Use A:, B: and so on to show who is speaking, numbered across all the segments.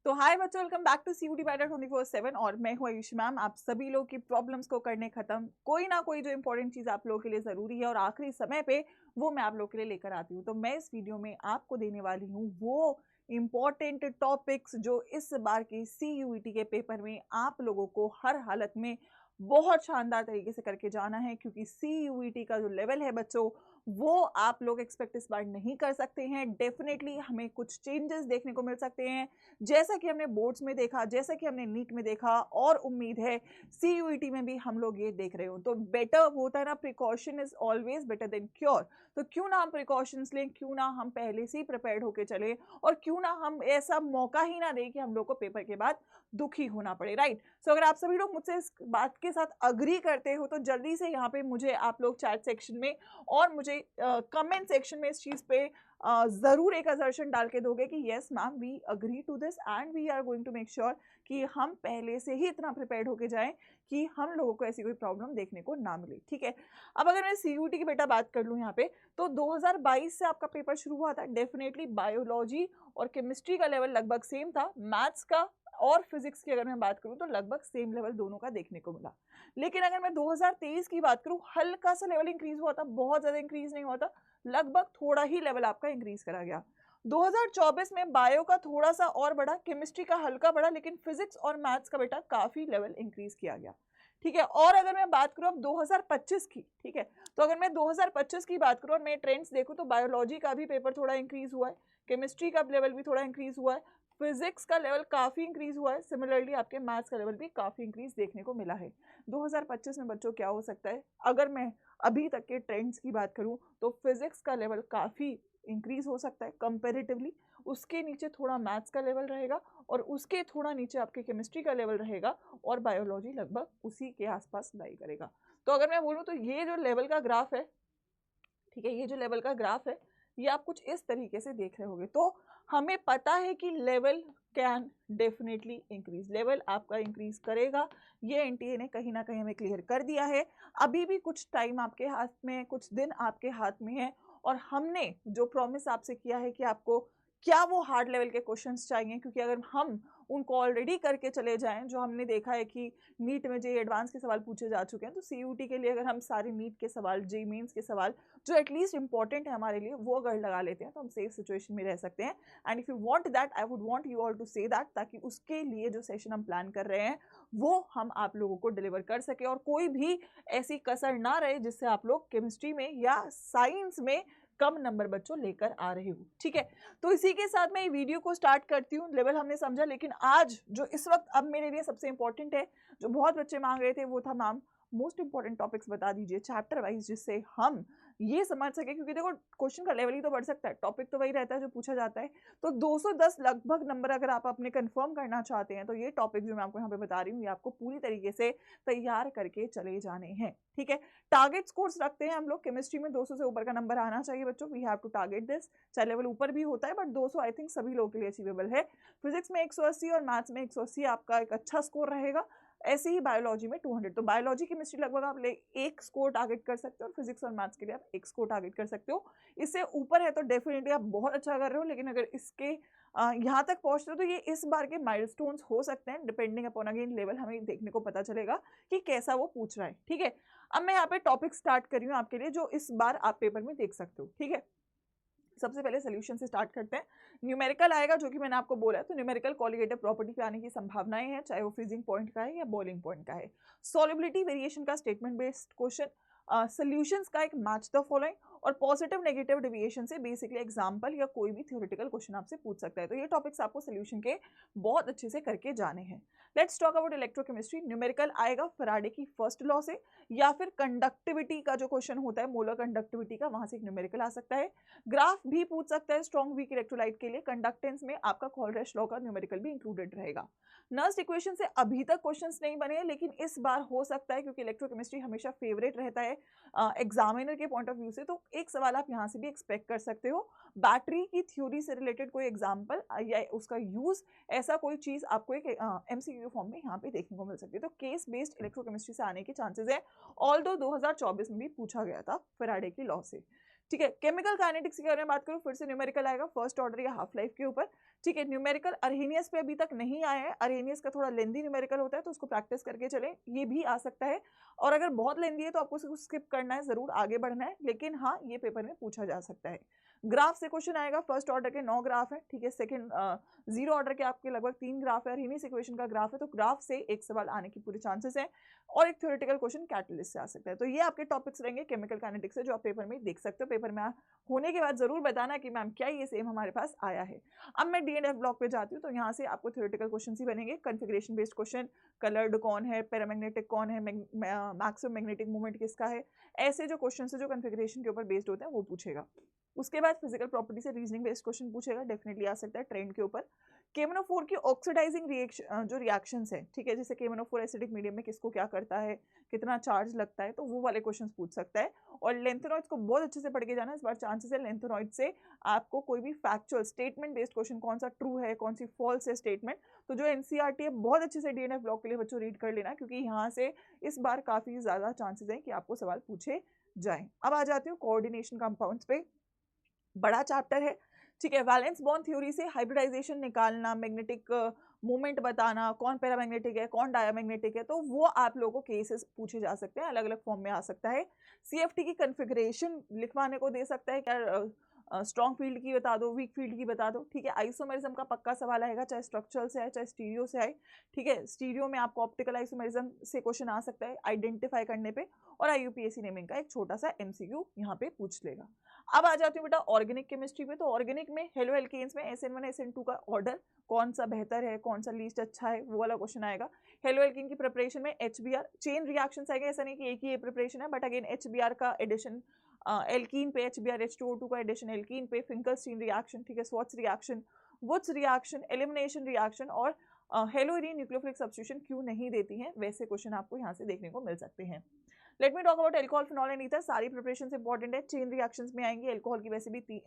A: तो हाय बच्चों, welcome back to CUT better 24/7 और मैं हूँ आयुषी मैम। आप सभी लोग की प्रॉब्लम्स को करने खत्म कोई ना कोई जो इंपॉर्टेंट चीज़ आप लोगों के लिए ज़रूरी है और आखिरी समय पे वो मैं आप लोगों के लिए लेकर आती हूँ। तो मैं इस वीडियो में आपको देने वाली हूँ वो इम्पॉर्टेंट टॉपिक्स जो इस बार के सीयूईटी के पेपर में आप लोगों को हर हालत में बहुत शानदार तरीके से करके जाना है, क्योंकि सीयूईटी का जो लेवल है बच्चों वो आप लोग एक्सपेक्ट इस बार नहीं कर सकते हैं। डेफिनेटली हमें कुछ चेंजेस देखने को मिल सकते हैं, जैसा कि हमने बोर्ड्स में देखा, जैसा कि हमने नीट में देखा, और उम्मीद है सीयूईटी में भी हम लोग ये देख रहे हो। तो बेटर होता है ना, precaution is always better than cure. तो क्यों ना हम प्रिकॉशंस लें, क्यों ना हम पहले से ही प्रिपेयर्ड होकर चले, और क्यों ना हम ऐसा मौका ही ना दें कि हम लोग को पेपर के बाद दुखी होना पड़े, राइट। सो अगर आप सभी लोग मुझसे इस बात के साथ अग्री करते हो तो जल्दी से यहाँ पे मुझे आप लोग चैट सेक्शन में और मुझे कमेंट सेक्शन में इस चीज़ पे ज़रूर एक असर्शन डाल के दोगे कि yes ma'am we agree to this and we are going to make sure कि हम पहले से ही इतना प्रिपेयर्ड होके जाएं कि हम लोगों को ऐसी कोई प्रॉब्लम देखने को ना मिले, ठीक है। अब अगर मैं सीयूटी की बेटा बात कर लूँ यहाँ पे, तो 2022 से आपका पेपर शुरू हुआ था। डेफिनेटली बायोलॉजी और केमिस्ट्री का लेवल लगभग सेम था, मैथ्स का और फिजिक्स की अगर मैं बात करूं तो लगभग सेम लेवल दोनों का देखने को मिला। लेकिन अगर मैं 2023 की बात करूं, हल्का सा लेवल इंक्रीज हुआ था, बहुत ज्यादा इंक्रीज नहीं हुआ था, लगभग थोड़ा ही लेवल आपका इंक्रीज करा गया। 2024 में बायो का थोड़ा सा और बढ़ा, केमिस्ट्री का हल्का बढ़ा, लेकिन फिजिक्स और मैथ्स का बेटा काफी लेवल इंक्रीज किया गया, ठीक है। और अगर मैं बात करूं अब 2025 की, ठीक है, तो अगर मैं 2025 की बात करूं और मैं ट्रेंड्स देखूं तो बायोलॉजी का भी पेपर थोड़ा इंक्रीज हुआ है, केमिस्ट्री का लेवल भी थोड़ा इंक्रीज हुआ है, फिजिक्स का लेवल काफ़ी इंक्रीज हुआ है, सिमिलरली आपके मैथ्स का लेवल भी काफ़ी इंक्रीज देखने को मिला है। 2025 में बच्चों क्या हो सकता है, अगर मैं अभी तक के ट्रेंड्स की बात करूं तो फिजिक्स का लेवल काफ़ी इंक्रीज हो सकता है कंपैरेटिवली, उसके नीचे थोड़ा मैथ्स का लेवल रहेगा और उसके थोड़ा नीचे आपके केमिस्ट्री का लेवल रहेगा, और बायोलॉजी लगभग उसी के आसपास लाई करेगा। तो अगर मैं बोलूँ तो ये जो लेवल का ग्राफ है, ठीक है, ये जो लेवल का ग्राफ है ये आप कुछ इस तरीके से देख रहे होंगे। तो हमें पता है कि level can definitely increase, level आपका इंक्रीज करेगा, ये एनटीए ने कहीं ना कहीं हमें क्लियर कर दिया है। अभी भी कुछ टाइम आपके हाथ में है, कुछ दिन आपके हाथ में है, और हमने जो प्रॉमिस आपसे किया है कि आपको क्या वो हार्ड लेवल के क्वेश्चंस चाहिए, क्योंकि अगर हम उनको ऑलरेडी करके चले जाएं, जो हमने देखा है कि नीट में जे एडवांस के सवाल पूछे जा चुके हैं, तो सीयूटी के लिए अगर हम सारे नीट के सवाल, जे मेंस के सवाल जो एटलीस्ट इंपॉर्टेंट है हमारे लिए, वो अगर लगा लेते हैं तो हम सेफ सिचुएशन में रह सकते हैं। And if you want that, I would want you all to say that, ताकि उसके लिए जो सेशन हम प्लान कर रहे हैं वो हम आप लोगों को डिलीवर कर सके, और कोई भी ऐसी कसर ना रहे जिससे आप लोग केमिस्ट्री में या साइंस में कम नंबर बच्चों लेकर आ रहे हो, ठीक है। तो इसी के साथ मैं ये वीडियो को स्टार्ट करती हूँ। लेवल हमने समझा, लेकिन आज जो इस वक्त अब मेरे लिए सबसे इंपॉर्टेंट है, जो बहुत बच्चे मांग रहे थे, वो था मैम मोस्ट इंपॉर्टेंट टॉपिक्स बता दीजिए चैप्टर वाइज, जिससे हम ये समझ सके, क्योंकि देखो क्वेश्चन का लेवल ही तो बढ़ सकता है, टॉपिक तो वही रहता है जो पूछा जाता है। तो 210 लगभग नंबर अगर आप अपने कंफर्म करना चाहते हैं तो ये टॉपिक जो मैं आपको यहाँ पे बता रही हूँ ये आपको पूरी तरीके से तैयार करके चले जाने हैं, ठीक है। टारगेट स्कोर्स रखते हैं हम लोग, केमिस्ट्री में 200 से ऊपर का नंबर आना चाहिए बच्चों, we have to target this. चाहे लेवल ऊपर भी होता है बट 200 आई थिंक सभी लोगों के लिए अचीवेबल है। फिजिक्स में 180 और मैथ्स में 180 आपका एक अच्छा स्कोर रहेगा। ऐसे ही बायोलॉजी में 200, तो बायोलॉजी केमिस्ट्री लगभग आप एक स्कोर टारगेट कर सकते हो, और फिजिक्स और मैथ्स के लिए आप एक स्कोर टारगेट कर सकते हो। इससे ऊपर है तो डेफिनेटली आप बहुत अच्छा कर रहे हो, लेकिन अगर इसके यहाँ तक पहुंच रहे हो तो ये इस बार के माइलस्टोन्स हो सकते हैं, डिपेंडिंग अपॉन अगेन लेवल हमें देखने को पता चलेगा कि कैसा वो पूछ रहा है, ठीक है। अब मैं यहाँ पे टॉपिक स्टार्ट कर रही हूँ आपके लिए जो इस बार आप पेपर में देख सकते हो, ठीक है। सबसे पहले सोल्यूशन से स्टार्ट करते हैं। न्यूमेरिकल आएगा, जो कि मैंने आपको बोला है, तो न्यूमेरिकल क्वालिटेटिव प्रॉपर्टी पे आने की संभावनाएं हैं, चाहे वो फ्रीजिंग पॉइंट का है या बॉइलिंग पॉइंट का है। सॉल्युबिलिटी वेरिएशन का स्टेटमेंट बेस्ड क्वेश्चन, सॉल्यूशंस का एक मैच द फॉलोइंग, और पॉजिटिव नेगेटिव डेविएशन से बेसिकली एग्जांपल या कोई भी थ्योरेटिकल क्वेश्चन आपसे पूछ सकता है। तो ये टॉपिक्स आपको सोल्यूशन के बहुत अच्छे से करके जाने हैं। Let's talk about electrochemistry. Numerical आएगा फैराडे की फर्स्ट लॉ से, या फिर कंडक्टिविटी का जो क्वेश्चन होता है, मोलर कंडक्टिविटी का, वहां से एक न्यूमेरिकल आ सकता है। ग्राफ भी पूछ सकता है स्ट्रॉन्ग वीक इलेक्ट्रोलाइट के लिए। कंडक्टेंस में आपका कॉलरेश लॉ का न्यूमेरिकल भी इंक्लूडेड रहेगा। नर्स्ट इक्वेशन से अभी तक क्वेश्चंस नहीं बने, लेकिन इस बार हो सकता है, क्योंकि इलेक्ट्रोकेमिस्ट्री हमेशा फेवरेट रहता है एग्जामिनर के पॉइंट ऑफ व्यू से, तो एक सवाल आप यहाँ से भी एक्सपेक्ट कर सकते हो। बैटरी की थ्योरी से रिलेटेड कोई एग्जाम्पल या उसका यूज, ऐसा कोई चीज आपको एक एमसीक्यू फॉर्म में यहाँ पे देखने को मिल सकती है। तो केस बेस्ड इलेक्ट्रोकेमिस्ट्री से आने के चांसेस है, ऑल्दो 2024 में भी पूछा गया था फैराडे की लॉ से, ठीक है। केमिकल काइनेटिक्स की अगर मैं बात करूं, फिर से न्यूमेरिकल आएगा फर्स्ट ऑर्डर या हाफ लाइफ के ऊपर। ठीक है। न्यूमेरिकल अरहेनियस पे अभी तक नहीं आया है, अरहेनियस का थोड़ा लेंदी न्यूमेरिकल होता है तो उसको प्रैक्टिस करके चलें, ये भी आ सकता है। और अगर बहुत लेंदी है तो आपको उसको स्किप करना है, जरूर आगे बढ़ना है, लेकिन हाँ ये पेपर में पूछा जा सकता है। ग्राफ से क्वेश्चन आएगा, फर्स्ट ऑर्डर के 9 ग्राफ है, ठीक है। सेकंड 0 ऑर्डर के आपके लगभग 3 ग्राफ है, अरहेनियस इक्वेशन का ग्राफ है, तो ग्राफ से एक सवाल आने की पूरी चांसेस है। और एक थ्योरेटिकल क्वेश्चन कैटलिस्ट से आ सकता है। तो ये आपके टॉपिक्स रहेंगे केमिकल काइनेटिक्स से, जो आप पेपर में देख सकते हो। पेपर में होने के बाद जरूर बताना कि मैम क्या ये सेम हमारे पास आया है। अब मैं डी&एफ ब्लॉक पे जाती हूँ, तो यहाँ से आपको थ्योरेटिकल क्वेश्चन ही बनेंगे, कन्फिग्रेशन बेस्ड क्वेश्चन, कलर्ड कौन है, पैरामैग्नेटिक कौन है, मैक्सिमम मैग्नेटिक मूवमेंट किसका है, ऐसे जो क्वेश्चन है जो कन्फिग्रेशन के ऊपर बेस्ड होते हैं वो पूछेगा। उसके बाद फिजिकल प्रॉपर्टी से रीजनिंग बेस्ड क्वेश्चन पूछेगा, डेफिनेटली आ सकता है ट्रेंड के ऊपर। KMnO4 की ऑक्सीडाइजिंग रिएक्शन जो रिएक्शंस है, ठीक है, जैसे KMnO4 एसिडिक मीडियम में किसको क्या करता है, कितना चार्ज लगता है, तो वो वाले क्वेश्चंस पूछ सकता है। और लेंथेनॉइड्स को बहुत अच्छे से पढ़ के जाना, इस बार चांसेस है लेंथेनॉइड से आपको कोई भी फैक्चुअल स्टेटमेंट बेस्ड क्वेश्चन, कौन सा ट्रू है कौन सी फॉल्स है स्टेटमेंट, तो जो एनसीईआरटी है बहुत अच्छे से डी&एफ ब्लॉक के लिए बच्चों रीड कर लेना, क्योंकि यहाँ से इस बार काफी ज्यादा चांसेस है कि आपको सवाल पूछे जाए। अब आ जाती हूँ कोऑर्डिनेशन कंपाउंड्स पे, बड़ा चैप्टर है, ठीक है। वैलेंस बॉन्ड थ्योरी से हाइब्रिडाइजेशन निकालना, मैग्नेटिक मूवमेंट बताना, कौन पैरामैग्नेटिक है कौन डायमैग्नेटिक है, तो वो आप लोगों को केसेस पूछे जा सकते हैं, अलग अलग फॉर्म में आ सकता है। CFT की कन्फिग्रेशन लिखवाने को दे सकता है, क्या स्ट्रॉन्ग फील्ड की बता दो, वीक फील्ड की बता दो, ठीक है। आइसोमेरिज्म का पक्का सवाल आएगा, चाहे स्ट्रक्चरल से आए चाहे स्टीरियो से आए, ठीक है। स्टीरियो में आपको ऑप्टिकल आइसोमेरिज्म से क्वेश्चन आ सकता है आइडेंटिफाई करने पे, और IUPAC नेमिंग का एक छोटा सा MCQ यहाँ पे पूछ लेगा। अब आ जाती हूँ बेटा ऑर्गेनिक केमिस्ट्री पे, तो ऑर्गेनिक में हेलो एल्केन्स में SN1 SN2 का ऑर्डर कौन सा बेहतर है, कौन सा लीस्ट अच्छा है, वो वाला क्वेश्चन आएगा। हेलो एल्केन की प्रिपरेशन में HBr चेन रिएक्शन आएगा, ऐसा नहीं कि एक ही प्रिपरेशन है, बट अगेन HBr का एडिशन एल्कीन पे, HBr H2O2 का एडिशन एल्कीन पे, फिंकलस्टीन रिएक्शन, ठीक है, Swarts reaction, Wurtz reaction, elimination reaction, और हेलोइरीन न्यूक्लियोफिलिक सब्स्टिट्यूशन क्यों नहीं देती हैं, वैसे क्वेश्चन आपको यहाँ से देखने को मिल सकते हैं। Let me talk about alcohol, phenol and ether, सारी प्रिपरेशन इंपॉर्टेंट है, चेन रिएक्शंस में आएंगी। एल्कोहल की वैसे भी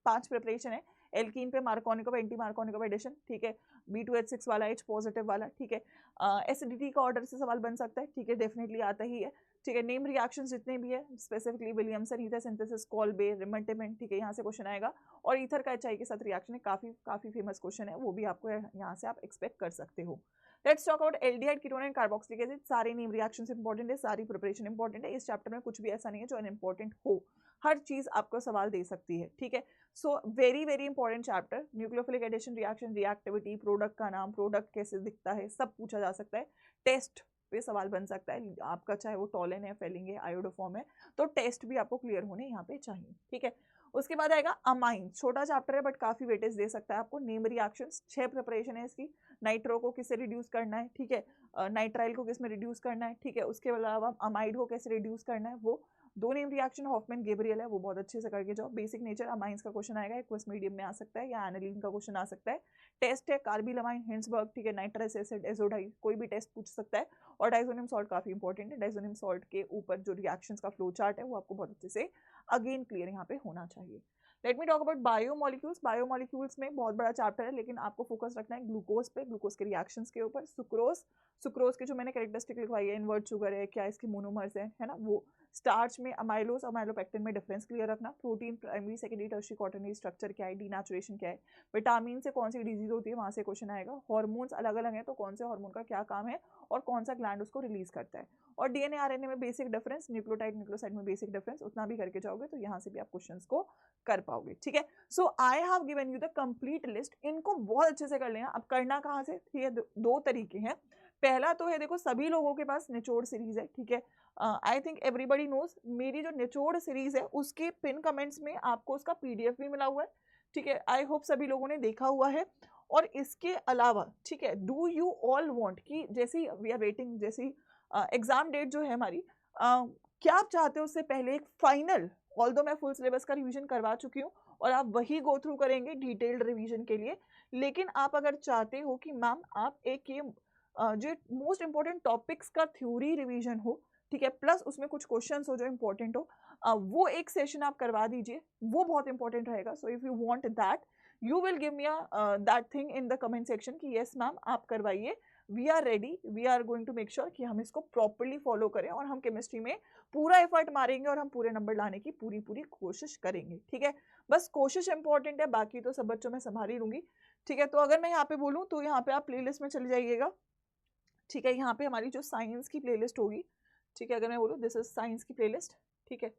A: 5 प्रिपरेशन है, एल्कीन पे मार्कोनिको एंटी मार्कोनिको एडिशन, ठीक है, B2H6 वाला H पॉजिटिव वाला, ठीक है। एसिडिटी का ऑर्डर से सवाल बन सकता है, ठीक है, डेफिनेटली आता ही है, ठीक है। नेम रिएक्शंस जितने भी है, specifically Williamson ether synthesis, Kolbe, रिमंटेमेंट, ठीक है, यहाँ से क्वेश्चन आएगा। और ईथर का HI के साथ रिएक्शन है, काफी फेमस क्वेश्चन है, वो भी आपको यहाँ से आप एक्सपेक्ट कर सकते हो। Let's talk about aldehyde, ketone and carboxylic acid, सारे नेम रिएक्शंस इंपॉर्टेंट है, सारी प्रिपरेशन इंपॉर्टेंट है, इस चैप्टर में कुछ भी ऐसा नहीं है जो अनइंपॉर्टेंट हो, हर चीज आपको सवाल दे सकती है, ठीक है। So very very important chapter, nucleophilic addition reaction, reactivity, product का नाम, प्रोडक्ट कैसे दिखता है, सब पूछा जा सकता है, टेस्ट पे सवाल बन सकता है आपका, चाहे वो टॉलन है, फेलिंग है, आयोडोफॉर्म है, तो टेस्ट भी आपको क्लियर होने यहाँ पे चाहिए, ठीक है। उसके बाद आएगा अमाइन, छोटा चैप्टर है बट काफी वेटेज दे सकता है आपको। नेम रिएक्शंस 6 प्रिपरेशन है इसकी, नाइट्रो को किससे रिड्यूस करना है, ठीक है, नाइट्राइल को किस में रिड्यूस करना है, ठीक है, उसके अलावा अमाइड को कैसे रिड्यूस करना है, वो 2 नेम रिएक्शन हॉफमैन गेब्रियल है, वो बहुत अच्छे से करके जाओ। बेसिक नेचर अमाइंस का क्वेश्चन आएगा, एक्वस मीडियम में आ सकता है, या एनालिन का क्वेश्चन आ सकता है। टेस्ट है कार्बिलमाइन, हिंसबर्ग, ठीक है, नाइट्रस एसिड, एजोडाइड, कोई भी टेस्ट पूछ सकता है। और डाइजोनियम सॉल्ट काफी इंपॉर्टेंट है, डाइजोनियम सॉल्ट के ऊपर जो रिएक्शंस का फ्लो चार्ट है वो आपको बहुत अच्छे से अगेन क्लियर यहाँ पे होना चाहिए। Let me talk about biomolecules, biomolecules में बहुत बड़ा चैप्टर है, लेकिन आपको फोकस रखना है ग्लूकोज पे, ग्लूकोज के रिएक्शंस के ऊपर, सुक्रोज, सुक्रोज की जो मैंने कैरेक्टरिस्टिक लिखवाई है, इनवर्ट शुगर है, क्या इसकी मोनोमर्स है ना, वो स्टार्च में अमाइलोज, अमाइलोपेक्टिन में डिफरेंस क्लियर रखना, protein primary secondary tertiary quaternary structure क्या है, डीनेचुरेशन क्या है, विटामिन से कौन सी डिजीज होती है वहां से क्वेश्चन आएगा, हार्मोन्स अलग अलग हैं तो कौन से हार्मोन का क्या काम है और कौन सा ग्लैंड उसको रिलीज करता है, और DNA RNA में बेसिक डिफरेंस, न्यूक्लियोटाइड न्यूक्लियोसाइड में बेसिक डिफरेंस, उतना भी करके जाओगे तो यहाँ से भी आप क्वेश्चंस को कर पाओगे, ठीक है। So I have given you the complete list, इनको बहुत अच्छे से कर लेना। अब करना कहाँ से, ठीक है, 2 तरीके हैं। पहला तो है, देखो सभी लोगों के पास निचोड़ सीरीज है, ठीक है, आई थिंक एवरीबडी नोज, मेरी जो निचोड़ सीरीज है उसके पिन कमेंट्स में आपको उसका PDF भी मिला हुआ है, ठीक है, आई होप सभी लोगों ने देखा हुआ है। और इसके अलावा, ठीक है, डू यू ऑल वांट कि जैसी वी आर वेटिंग, जैसी एग्जाम डेट जो है हमारी, क्या आप चाहते हो उससे पहले एक फाइनल, ऑल्दो मैं फुल सिलेबस का रिवीजन करवा चुकी हूँ और आप वही गो थ्रू करेंगे डिटेल्ड रिवीजन के लिए, लेकिन आप अगर चाहते हो कि मैम आप एक ये जो मोस्ट इंपॉर्टेंट टॉपिक्स का थ्योरी रिवीजन हो, ठीक है, प्लस उसमें कुछ क्वेश्चंस हो जो इंपॉर्टेंट हो, वो एक सेशन आप करवा दीजिए, वो बहुत इंपॉर्टेंट रहेगा। So if you want that, you will give me that thing in the comment section कि यस मैम आप करवाइए, we are ready, we are going to make sure कि हम इसको प्रॉपरली फॉलो करें और हम केमिस्ट्री में पूरा एफर्ट मारेंगे और हम पूरे नंबर लाने की पूरी कोशिश करेंगे, ठीक है। बस कोशिश इंपॉर्टेंट है, बाकी तो सब बच्चों में संभाल ही लूंगी। ठीक है, तो अगर मैं यहाँ पे बोलूँ तो यहाँ पे आप प्लेलिस्ट में चले जाइएगा। ठीक है, यहाँ पे हमारी जो साइंस की प्लेलिस्ट होगी, ठीक है, अगर मैं बोलूँ दिस इज साइंस की प्लेलिस्ट, ठीक है,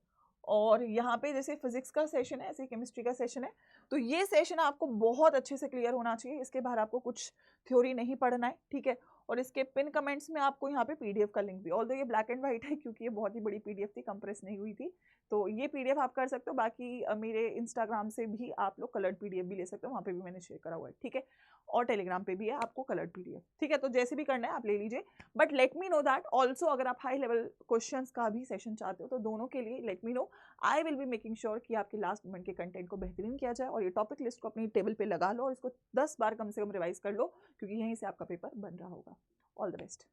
A: और यहाँ पे जैसे फिजिक्स का सेशन है, ऐसे केमिस्ट्री का सेशन है, तो ये सेशन आपको बहुत अच्छे से क्लियर होना चाहिए, इसके बाहर आपको कुछ थ्योरी नहीं पढ़ना है, ठीक है। और इसके पिन कमेंट्स में आपको यहाँ पे पीडीएफ का लिंक भी, ऑल्दो ये ब्लैक एंड व्हाइट है क्योंकि ये बहुत ही बड़ी पीडीएफ थी, कंप्रेस नहीं हुई थी, तो ये पीडीएफ आप कर सकते हो। बाकी मेरे इंस्टाग्राम से भी आप लोग कलर्ड पीडीएफ भी ले सकते हो, वहाँ पे भी मैंने शेयर करा हुआ है, ठीक है, और टेलीग्राम पे भी है आपको कलर्ड पीडीएफ, ठीक है। तो जैसे भी करना है आप ले लीजिए, but let me know that also अगर आप हाई लेवल क्वेश्चंस का भी सेशन चाहते हो तो दोनों के लिए let me know, I will be making sure कि आपके लास्ट मोमेंट के कंटेंट को बेहतरीन किया जाए। और ये टॉपिक लिस्ट को अपनी टेबल पे लगा लो और इसको 10 बार कम से कम रिवाइज कर लो, क्योंकि यहीं से आपका पेपर बन रहा होगा। All the best.